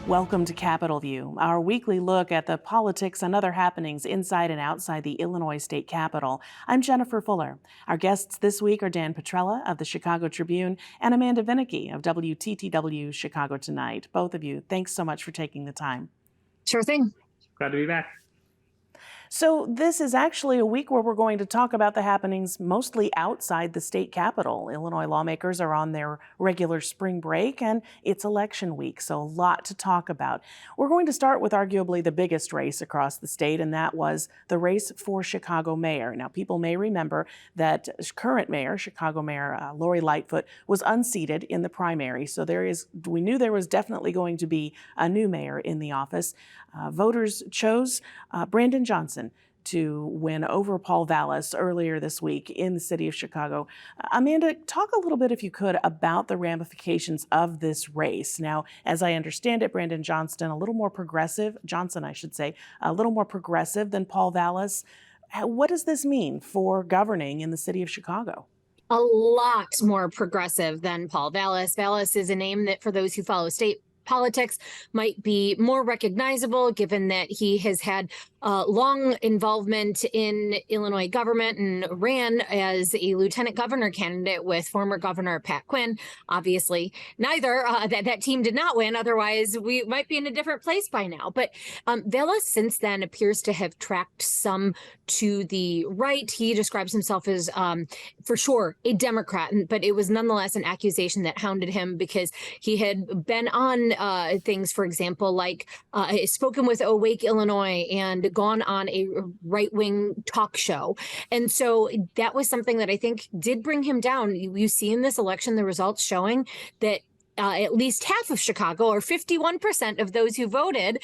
Welcome to CapitolView, our weekly look at the politics and other happenings inside and outside the Illinois State Capitol. I'm Jennifer Fuller. Our guests this week are Dan Petrella of the Chicago Tribune and Amanda Vinicky of WTTW Chicago Tonight. Both of you, thanks so much for taking the time. Sure thing. Glad to be back. So this is actually a week where we're going to talk about the happenings mostly outside the state capitol. Illinois lawmakers are on their regular spring break and it's election week, so a lot to talk about. We're going to start with arguably the biggest race across the state, and that was the race for Chicago mayor. Now, people may remember that current mayor, Chicago Mayor Lori Lightfoot, was unseated in the primary, so we knew there was definitely going to be a new mayor in the office. Voters chose Brandon Johnson to win over Paul Vallas earlier this week in the city of Chicago. Amanda, talk a little bit, if you could, about the ramifications of this race. Now, as I understand it, Brandon Johnson, a little more progressive than Paul Vallas. What does this mean for governing in the city of Chicago? A lot more progressive than Paul Vallas. Vallas is a name that, for those who follow state politics, might be more recognizable, given that he has had long involvement in Illinois government and ran as a lieutenant governor candidate with former Governor Pat Quinn. Obviously, neither that team did not win. Otherwise, we might be in a different place by now. But Vallas since then appears to have tracked some to the right. He describes himself as, for sure, a Democrat, but it was nonetheless an accusation that hounded him because he had been on things, for example, like spoken with Awake Illinois and gone on a right-wing talk show. And so that was something that I think did bring him down. You see in this election the results showing that at least half of Chicago, or 51% of those who voted,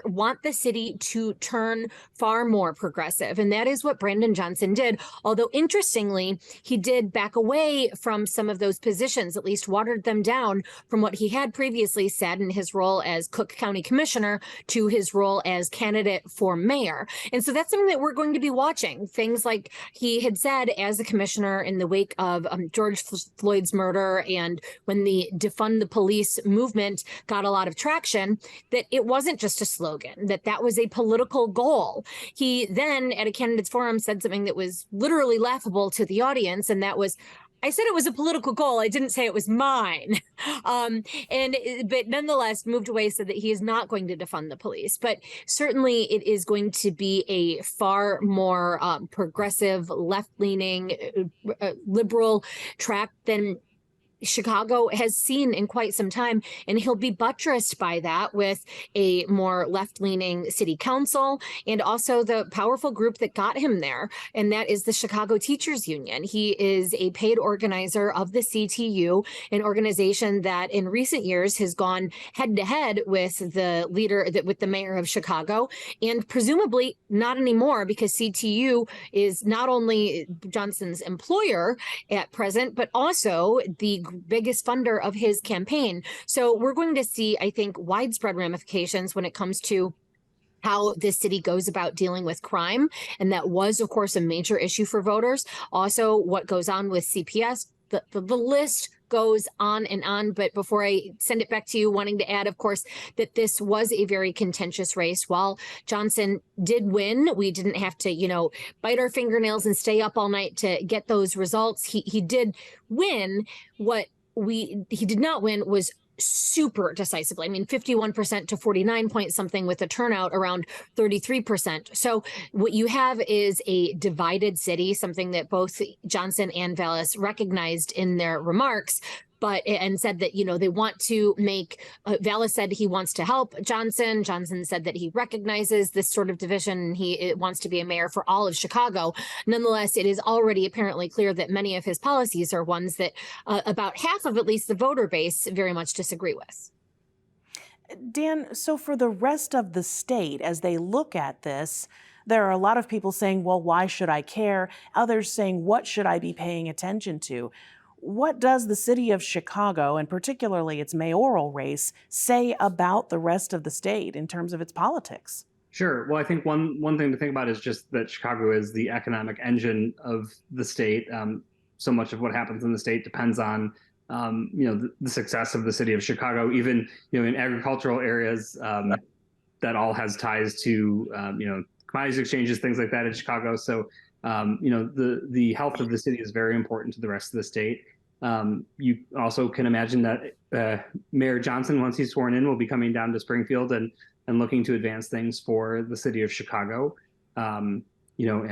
want the city to turn far more progressive. And that is what Brandon Johnson did. Although, interestingly, he did back away from some of those positions, at least watered them down from what he had previously said in his role as Cook County Commissioner to his role as candidate for mayor. And so that's something that we're going to be watching. Things like he had said as a commissioner in the wake of George Floyd's murder, and when the defund the police movement got a lot of traction, that it wasn't just a slogan, that was a political goal. He then at a candidates forum said something that was literally laughable to the audience, and that was, I said it was a political goal. I didn't say it was mine. But nonetheless moved away, said that he is not going to defund the police. But certainly it is going to be a far more progressive, left-leaning, liberal track than Chicago has seen in quite some time, and he'll be buttressed by that with a more left-leaning city council and also the powerful group that got him there, and that is the Chicago Teachers Union. He is a paid organizer of the CTU, an organization that in recent years has gone head-to-head with the mayor of Chicago, and presumably not anymore, because CTU is not only Johnson's employer at present, but also the biggest funder of his campaign. So we're going to see, I think, widespread ramifications when it comes to how this city goes about dealing with crime. And that was, of course, a major issue for voters. Also, what goes on with CPS, the list goes on and on. But before I send it back to you, wanting to add, of course, that this was a very contentious race. While Johnson did win, we didn't have to, bite our fingernails and stay up all night to get those results. He did win. What he did not win was super decisively. I mean, 51% to 49 point something, with a turnout around 33%. So what you have is a divided city, something that both Johnson and Vallas recognized in their remarks, and said that, they want to make, Vallas said he wants to help Johnson. Johnson said that he recognizes this sort of division and he wants to be a mayor for all of Chicago. Nonetheless, it is already apparently clear that many of his policies are ones that about half of at least the voter base very much disagree with. Dan, so for the rest of the state, as they look at this, there are a lot of people saying, well, why should I care? Others saying, what should I be paying attention to? What does the city of Chicago, and particularly its mayoral race, say about the rest of the state in terms of its politics? Sure. Well, I think one thing to think about is just that Chicago is the economic engine of the state. So much of what happens in the state depends on the success of the city of Chicago, even in agricultural areas, that all has ties to commodities exchanges, things like that in Chicago. So the health of the city is very important to the rest of the state. You also can imagine that Mayor Johnson, once he's sworn in, will be coming down to Springfield and looking to advance things for the city of Chicago. And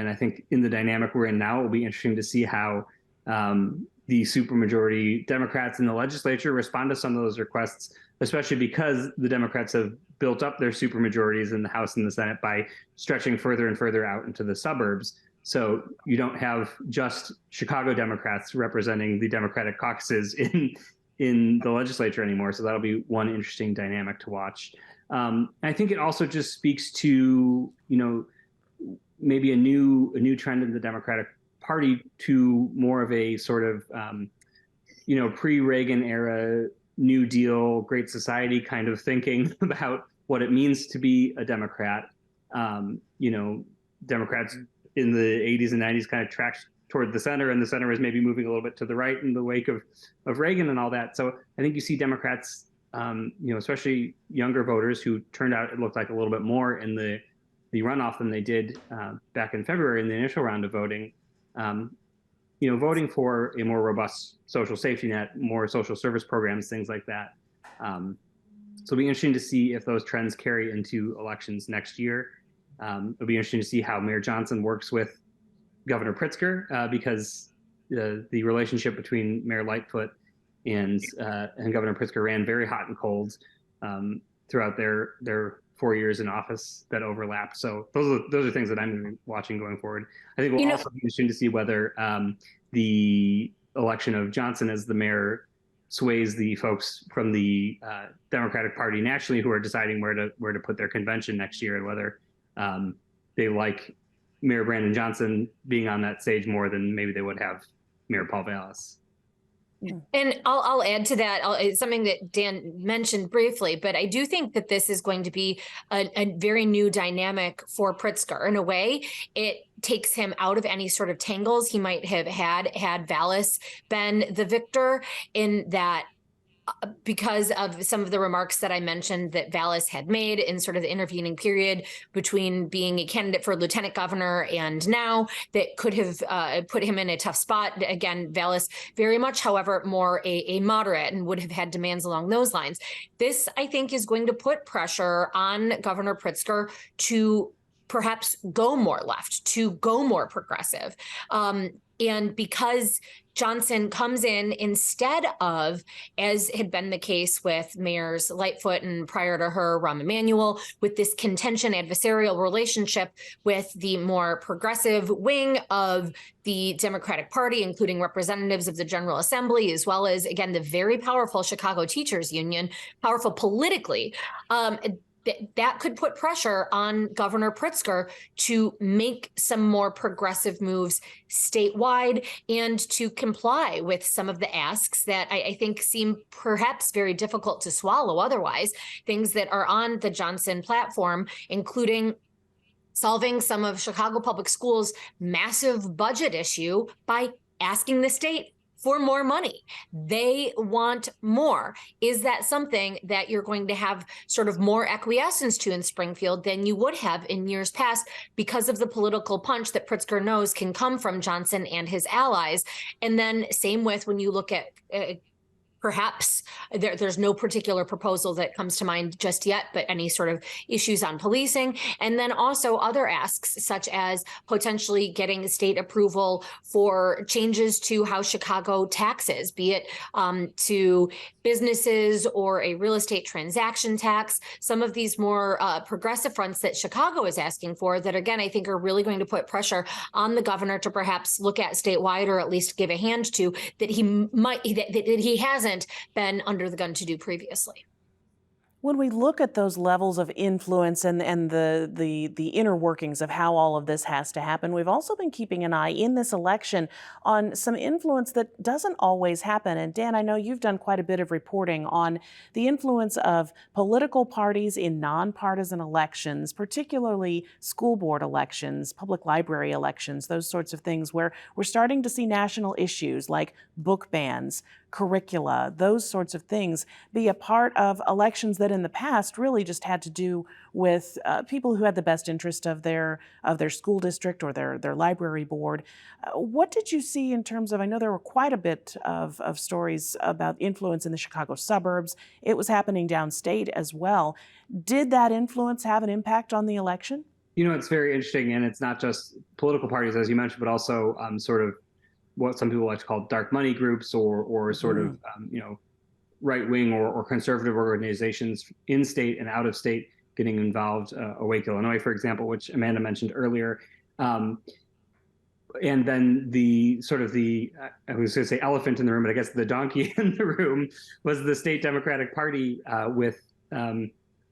I think in the dynamic we're in now, it will be interesting to see how the supermajority Democrats in the legislature respond to some of those requests, especially because the Democrats have built up their supermajorities in the House and the Senate by stretching further and further out into the suburbs. So you don't have just Chicago Democrats representing the Democratic caucuses in the legislature anymore. So that'll be one interesting dynamic to watch. I think it also just speaks to maybe a new trend in the Democratic Party to more of a sort of pre-Reagan era New Deal, Great Society kind of thinking about what it means to be a Democrat. Democrats in the 80s and 90s kind of tracked toward the center, and the center is maybe moving a little bit to the right in the wake of Reagan and all that. So I think you see Democrats, especially younger voters who turned out, it looked like, a little bit more in the runoff than they did back in February in the initial round of voting. Voting for a more robust social safety net, more social service programs, things like that. So it'll be interesting to see if those trends carry into elections next year. It'll be interesting to see how Mayor Johnson works with Governor Pritzker, because the relationship between Mayor Lightfoot and Governor Pritzker ran very hot and cold throughout their 4 years in office that overlapped. So those are things that I'm going to be watching going forward. I think we'll also be interesting to see whether the election of Johnson as the mayor sways the folks from the Democratic Party nationally who are deciding where to put their convention next year, and whether they like Mayor Brandon Johnson being on that stage more than maybe they would have Mayor Paul Vallis. And I'll add to that. It's something that Dan mentioned briefly, but I do think that this is going to be a very new dynamic for Pritzker. In a way, it takes him out of any sort of tangles he might have had Vallis been the victor, in that because of some of the remarks that I mentioned that Vallis had made in sort of the intervening period between being a candidate for lieutenant governor and now, that could have put him in a tough spot. Again, Vallis very much, however, more a moderate and would have had demands along those lines. This, I think, is going to put pressure on Governor Pritzker to perhaps go more left, to go more progressive. And because Johnson comes in instead of, as had been the case with Mayors Lightfoot and prior to her, Rahm Emanuel, with this contention adversarial relationship with the more progressive wing of the Democratic Party, including representatives of the General Assembly, as well as, again, the very powerful Chicago Teachers Union, powerful politically, that could put pressure on Governor Pritzker to make some more progressive moves statewide and to comply with some of the asks that I think seem perhaps very difficult to swallow otherwise, things that are on the Johnson platform, including solving some of Chicago Public Schools' massive budget issue by asking the state for more money. They want more. Is that something that you're going to have sort of more acquiescence to in Springfield than you would have in years past, because of the political punch that Pritzker knows can come from Johnson and his allies? And then same with when you look at perhaps there's no particular proposal that comes to mind just yet, but any sort of issues on policing. And then also other asks, such as potentially getting state approval for changes to how Chicago taxes, be it to businesses or a real estate transaction tax. Some of these more progressive fronts that Chicago is asking for that, again, I think are really going to put pressure on the governor to perhaps look at statewide, or at least give a hand to, that he hasn't been under the gun to do previously. When we look at those levels of influence and the inner workings of how all of this has to happen, we've also been keeping an eye in this election on some influence that doesn't always happen. And Dan, I know you've done quite a bit of reporting on the influence of political parties in nonpartisan elections, particularly school board elections, public library elections, those sorts of things, where we're starting to see national issues like book bans, curricula, those sorts of things, be a part of elections that in the past really just had to do with people who had the best interest of their school district or their library board. What did you see in terms of, I know there were quite a bit of stories about influence in the Chicago suburbs. It was happening downstate as well. Did that influence have an impact on the election? It's very interesting, and it's not just political parties, as you mentioned, but also sort of what some people like to call dark money groups, or sort of right wing or conservative organizations in state and out of state getting involved. Awake Illinois, for example, which Amanda mentioned earlier. And then the sort of I was going to say elephant in the room, but I guess the donkey in the room was the state Democratic Party with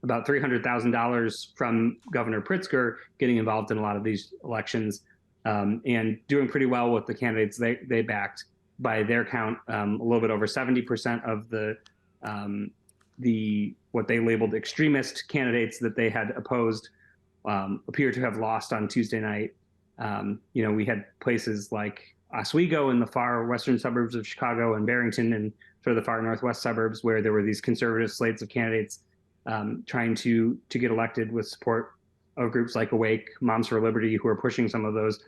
about $300,000 from Governor Pritzker getting involved in a lot of these elections and doing pretty well with the candidates they backed. By their count, a little bit over 70% of the what they labeled extremist candidates that they had opposed appear to have lost on Tuesday night. We had places like Oswego in the far western suburbs of Chicago and Barrington and sort of the far northwest suburbs, where there were these conservative slates of candidates trying to get elected with support of groups like Awake, Moms for Liberty, who are pushing some of those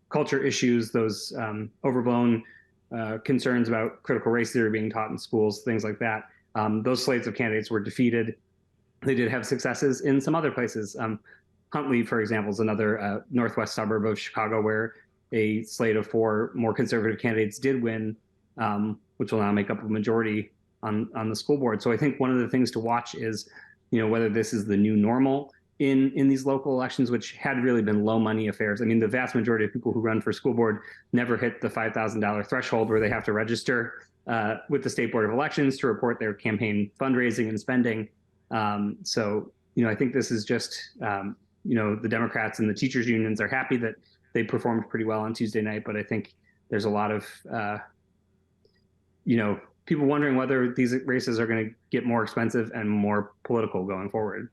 culture issues, those overblown concerns about critical race theory being taught in schools, things like that. Those slates of candidates were defeated. They did have successes in some other places. Huntley, for example, is another northwest suburb of Chicago where a slate of 4 more conservative candidates did win, which will now make up a majority on the school board. So I think one of the things to watch is, whether this is the new normal in these local elections, which had really been low money affairs. I mean, the vast majority of people who run for school board never hit the $5,000 threshold where they have to register with the State Board of Elections to report their campaign fundraising and spending. So I think this is just, the Democrats and the teachers unions are happy that they performed pretty well on Tuesday night. But I think there's a lot of, people wondering whether these races are going to get more expensive and more political going forward.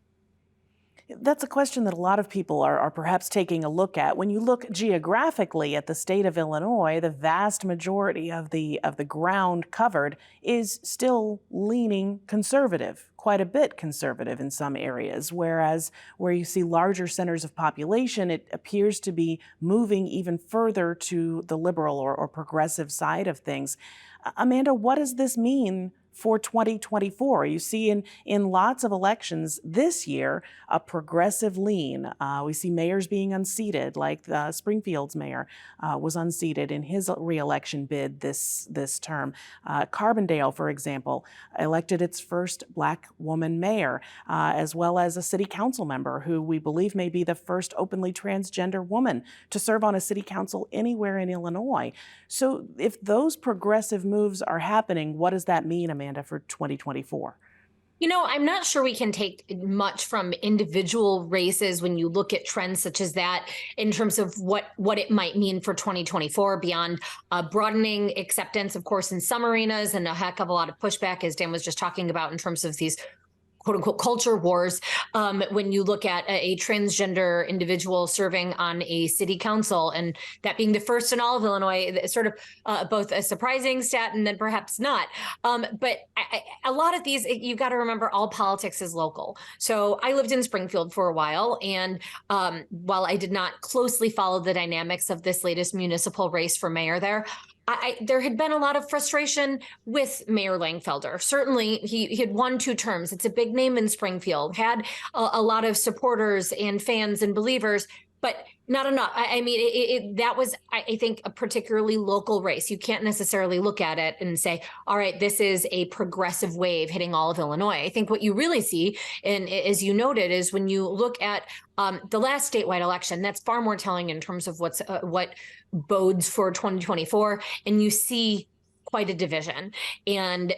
That's a question that a lot of people are perhaps taking a look at. When you look geographically at the state of Illinois, the vast majority of the ground covered is still leaning conservative, quite a bit conservative in some areas, whereas where you see larger centers of population, it appears to be moving even further to the liberal or progressive side of things. Amanda, what does this mean for 2024? You see in lots of elections this year, a progressive lean. We see mayors being unseated, like Springfield's mayor was unseated in his reelection bid this term. Carbondale, for example, elected its first Black woman mayor, as well as a city council member who we believe may be the first openly transgender woman to serve on a city council anywhere in Illinois. So if those progressive moves are happening, what does that mean, Amanda, for 2024? I'm not sure we can take much from individual races when you look at trends such as that in terms of what it might mean for 2024 beyond broadening acceptance, of course, in some arenas, and a heck of a lot of pushback, as Dan was just talking about, in terms of these quote unquote culture wars. When you look at a transgender individual serving on a city council, and that being the first in all of Illinois, sort of both a surprising stat and then perhaps not. But a lot of these, you've got to remember, all politics is local. So I lived in Springfield for a while, and while I did not closely follow the dynamics of this latest municipal race for mayor there, there had been a lot of frustration with Mayor Langfelder. Certainly, he had won 2 terms. It's a big name in Springfield, had a lot of supporters and fans and believers, but not enough. I mean, that was, I think, a particularly local race. You can't necessarily look at it and say, all right, this is a progressive wave hitting all of Illinois. I think what you really see, and as you noted, is when you look at the last statewide election, that's far more telling in terms of what bodes for 2024. And you see quite a division. And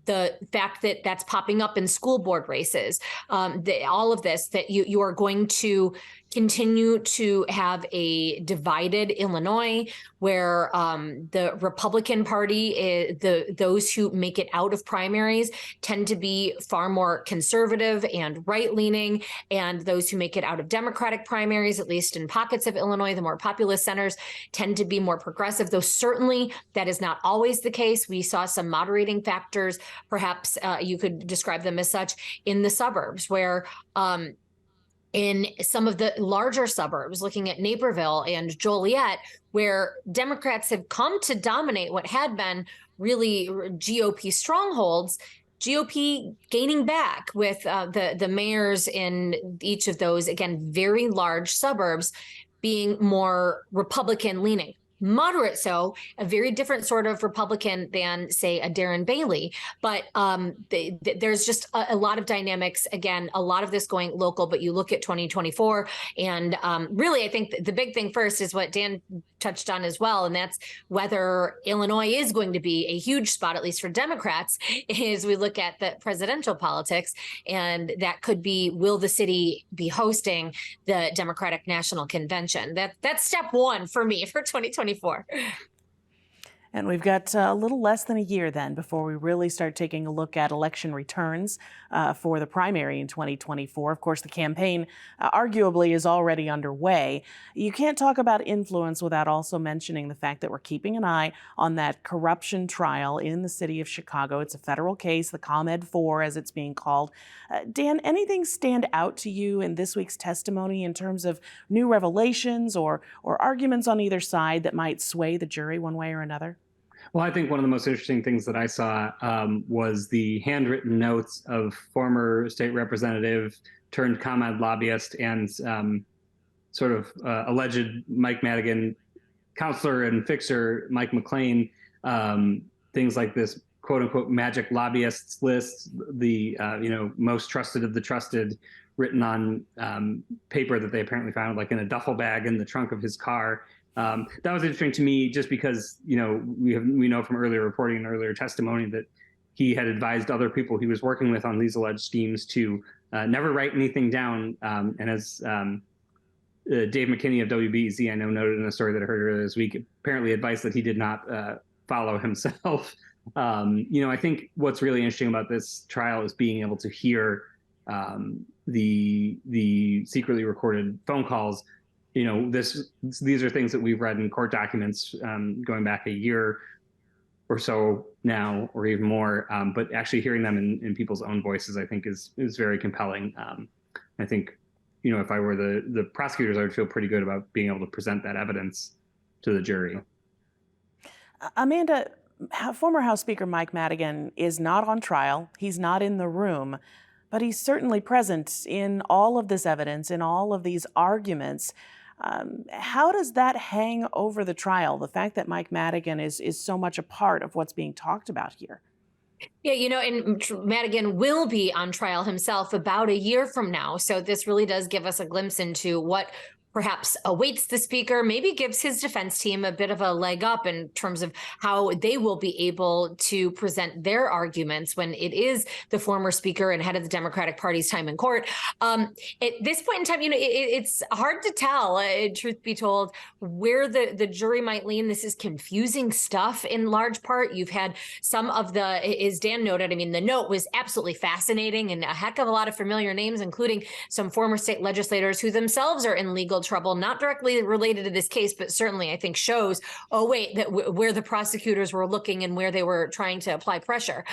the fact that that's popping up in school board races, all of this, that you are going to continue to have a divided Illinois where the Republican Party, those who make it out of primaries tend to be far more conservative and right-leaning, and those who make it out of Democratic primaries, at least in pockets of Illinois, the more populous centers, tend to be more progressive, though certainly that is not always the case. We saw some moderating factors, perhaps you could describe them as such, in the suburbs where in some of the larger suburbs, looking at Naperville and Joliet, where Democrats have come to dominate what had been really GOP strongholds, GOP gaining back with the mayors in each of those, again, very large suburbs being more Republican leaning. Moderate, so a very different sort of Republican than, say, a Darren Bailey. But there's just a lot of dynamics. Again, a lot of this going local, but you look at 2024. And really, I think the big thing first is what Dan touched on as well. And that's whether Illinois is going to be a huge spot, at least for Democrats, as we look at the presidential politics. And that could be, will the city be hosting the Democratic National Convention? That's step one for me for 2024. And we've got a little less than a year then before we really start taking a look at election returns for the primary in 2024. Of course, the campaign arguably is already underway. You can't talk about influence without also mentioning the fact that we're keeping an eye on that corruption trial in the city of Chicago. It's a federal case, the ComEd 4 as it's being called. Dan, anything stand out to you in this week's testimony in terms of new revelations or arguments on either side that might sway the jury one way or another? Well, I think one of the most interesting things that I saw was the handwritten notes of former state representative turned ComEd lobbyist and sort of alleged Mike Madigan counselor and fixer Mike McLean. Things like this quote unquote magic lobbyists list, the most trusted of the trusted, written on paper that they apparently found like in a duffel bag in the trunk of his car. That was interesting to me just because, we know from earlier reporting and earlier testimony that he had advised other people he was working with on these alleged schemes to never write anything down. And as Dave McKinney of WBEZ, I know, noted in a story that I heard earlier this week, apparently advice that he did not follow himself. I think what's really interesting about this trial is being able to hear the secretly recorded phone calls. These are things that we've read in court documents going back a year or so now, or even more. But actually hearing them in people's own voices, I think, is very compelling. I think, if I were the prosecutors, I would feel pretty good about being able to present that evidence to the jury. Amanda, former House Speaker Mike Madigan is not on trial. He's not in the room, but he's certainly present in all of this evidence, in all of these arguments. How does that hang over the trial, the fact that Mike Madigan is so much a part of what's being talked about here? Yeah, and Madigan will be on trial himself about a year from now. So this really does give us a glimpse into what perhaps awaits the speaker, maybe gives his defense team a bit of a leg up in terms of how they will be able to present their arguments when it is the former speaker and head of the Democratic Party's time in court. At this point in time, it's hard to tell, truth be told, where the jury might lean. This is confusing stuff in large part. You've had some of as Dan noted, the note was absolutely fascinating and a heck of a lot of familiar names, including some former state legislators who themselves are in legal trouble, not directly related to this case, but certainly I think shows, where the prosecutors were looking and where they were trying to apply pressure.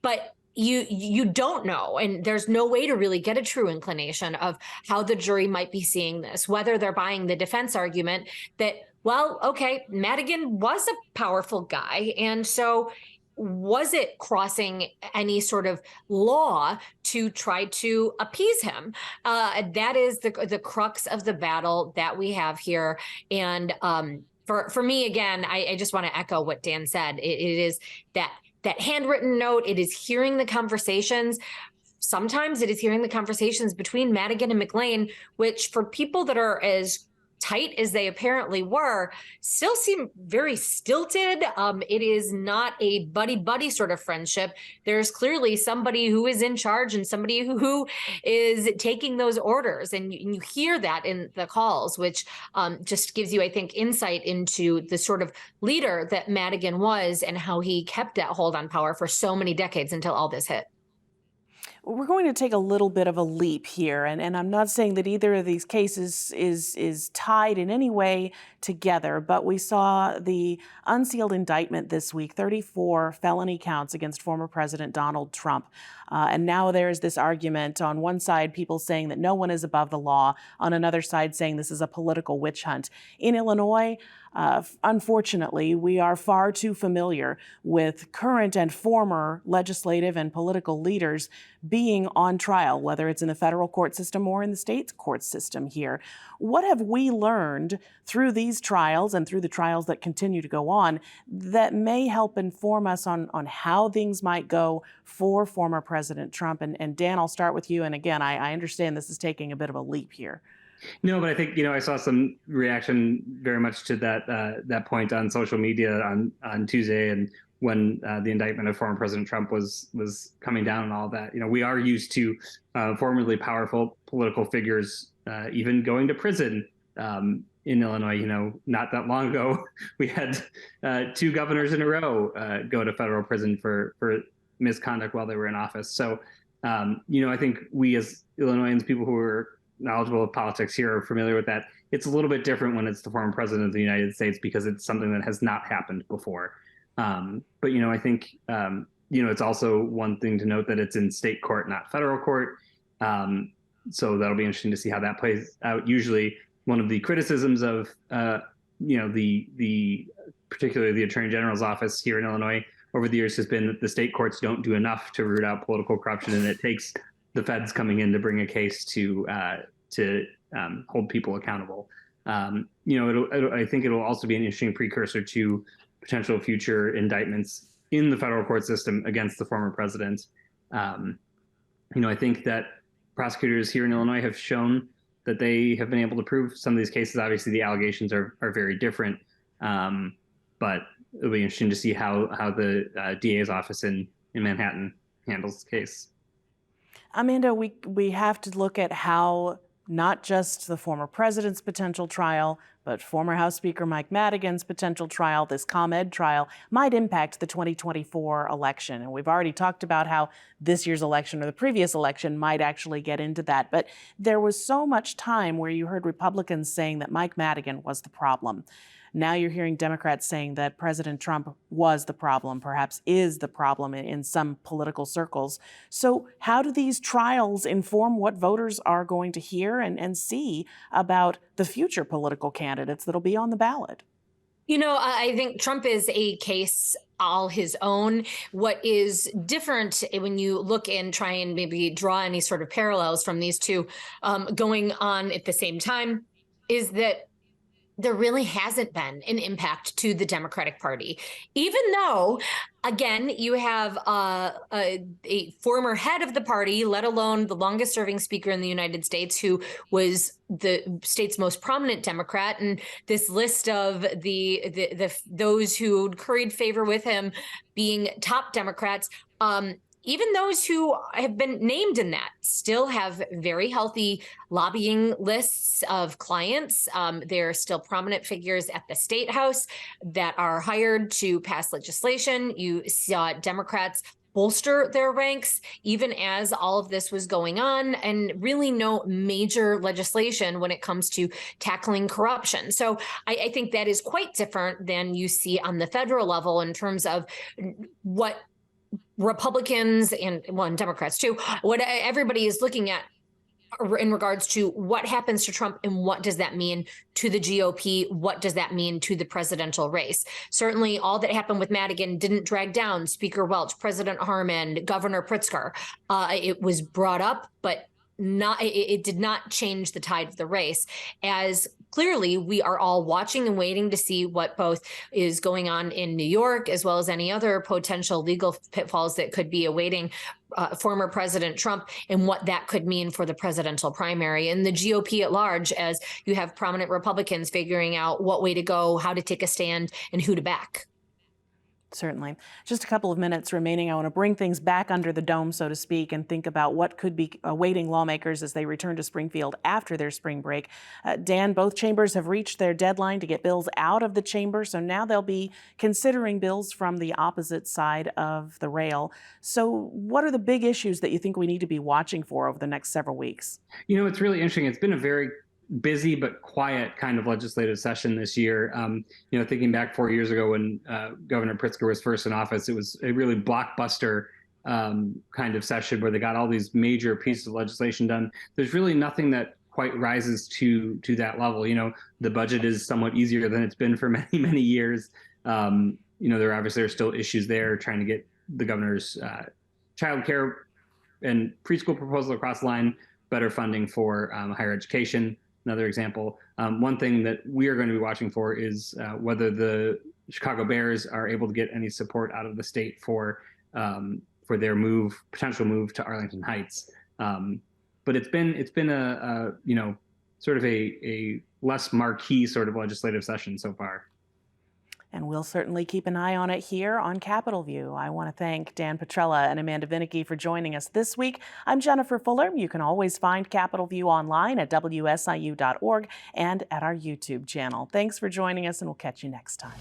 But you don't know, and there's no way to really get a true inclination of how the jury might be seeing this, whether they're buying the defense argument that, Madigan was a powerful guy, and so was it crossing any sort of law to try to appease him? That is the crux of the battle that we have here. And for me, again, I just want to echo what Dan said. It is that handwritten note. It is hearing the conversations. Sometimes it is hearing the conversations between Madigan and McLean, which for people that are as tight as they apparently were, still seem very stilted. It is not a buddy-buddy sort of friendship. There's clearly somebody who is in charge and somebody who is taking those orders. And you hear that in the calls, which just gives you, I think, insight into the sort of leader that Madigan was and how he kept that hold on power for so many decades until all this hit. We're going to take a little bit of a leap here, and I'm not saying that either of these cases is tied in any way together, but we saw the unsealed indictment this week, 34 felony counts against former President Donald Trump. And now there's this argument on one side, people saying that no one is above the law, on another side saying this is a political witch hunt. In Illinois, unfortunately, we are far too familiar with current and former legislative and political leaders being on trial, whether it's in the federal court system or in the state court system here. What have we learned through these trials and through the trials that continue to go on that may help inform us on how things might go for former President Trump? And Dan, I'll start with you. And again, I understand this is taking a bit of a leap here. No, but I think, I saw some reaction very much to that point on social media on Tuesday, and when the indictment of former President Trump was coming down and all that. We are used to formerly powerful political figures even going to prison in Illinois. Not that long ago, we had 2 governors in a row go to federal prison for misconduct while they were in office. So, I think we as Illinoisans, people who are knowledgeable of politics here, are familiar with that. It's a little bit different when it's the former president of the United States because it's something that has not happened before. But I think it's also one thing to note that it's in state court, not federal court. So that'll be interesting to see how that plays out. Usually, one of the criticisms of the particularly the Attorney General's office here in Illinois over the years has been that the state courts don't do enough to root out political corruption, and it takes the feds coming in to bring a case to hold people accountable. I think it'll also be an interesting precursor to potential future indictments in the federal court system against the former president. I think that prosecutors here in Illinois have shown that they have been able to prove some of these cases. Obviously, the allegations are very different, but it'll be interesting to see how the DA's office in Manhattan handles the case. Amanda, we have to look at how not just the former president's potential trial, but former House Speaker Mike Madigan's potential trial, this ComEd trial, might impact the 2024 election. And we've already talked about how this year's election or the previous election might actually get into that. But there was so much time where you heard Republicans saying that Mike Madigan was the problem. Now you're hearing Democrats saying that President Trump was the problem, perhaps is the problem in some political circles. So how do these trials inform what voters are going to hear and see about the future political candidates that'll be on the ballot? I think Trump is a case all his own. What is different when you look and try and maybe draw any sort of parallels from these two going on at the same time is that there really hasn't been an impact to the Democratic Party, even though, again, you have a former head of the party, let alone the longest serving speaker in the United States, who was the state's most prominent Democrat. And this list of those who curried favor with him being top Democrats, even those who have been named in that still have very healthy lobbying lists of clients. They're still prominent figures at the State House that are hired to pass legislation. You saw Democrats bolster their ranks even as all of this was going on, and really no major legislation when it comes to tackling corruption. So I think that is quite different than you see on the federal level in terms of what Republicans and Democrats too, what everybody is looking at in regards to what happens to Trump and what does that mean to the GOP? What does that mean to the presidential race? Certainly all that happened with Madigan didn't drag down Speaker Welch, President Harmon, Governor Pritzker. It was brought up, but it did not change the tide of the race. As clearly we are all watching and waiting to see what both is going on in New York, as well as any other potential legal pitfalls that could be awaiting former President Trump, and what that could mean for the presidential primary and the GOP at large, as you have prominent Republicans figuring out what way to go, how to take a stand, and who to back. Certainly. Just a couple of minutes remaining. I want to bring things back under the dome, so to speak, and think about what could be awaiting lawmakers as they return to Springfield after their spring break. Dan, both chambers have reached their deadline to get bills out of the chamber, so now they'll be considering bills from the opposite side of the rail. So what are the big issues that you think we need to be watching for over the next several weeks? You know, it's really interesting. It's been a very busy but quiet kind of legislative session this year. You know, thinking back 4 years ago when Governor Pritzker was first in office, it was a really blockbuster kind of session where they got all these major pieces of legislation done. There's really nothing that quite rises to that level. You know, the budget is somewhat easier than it's been for many, many years. You know, there are still issues there, trying to get the governor's child care and preschool proposal across the line, better funding for higher education. Another example. One thing that we are going to be watching for is whether the Chicago Bears are able to get any support out of the state for their potential move to Arlington Heights. But it's been a you know, sort of a less marquee sort of legislative session so far. And we'll certainly keep an eye on it here on Capitol View. I want to thank Dan Petrella and Amanda Vinicky for joining us this week. I'm Jennifer Fuller. You can always find Capitol View online at WSIU.org and at our YouTube channel. Thanks for joining us, and we'll catch you next time.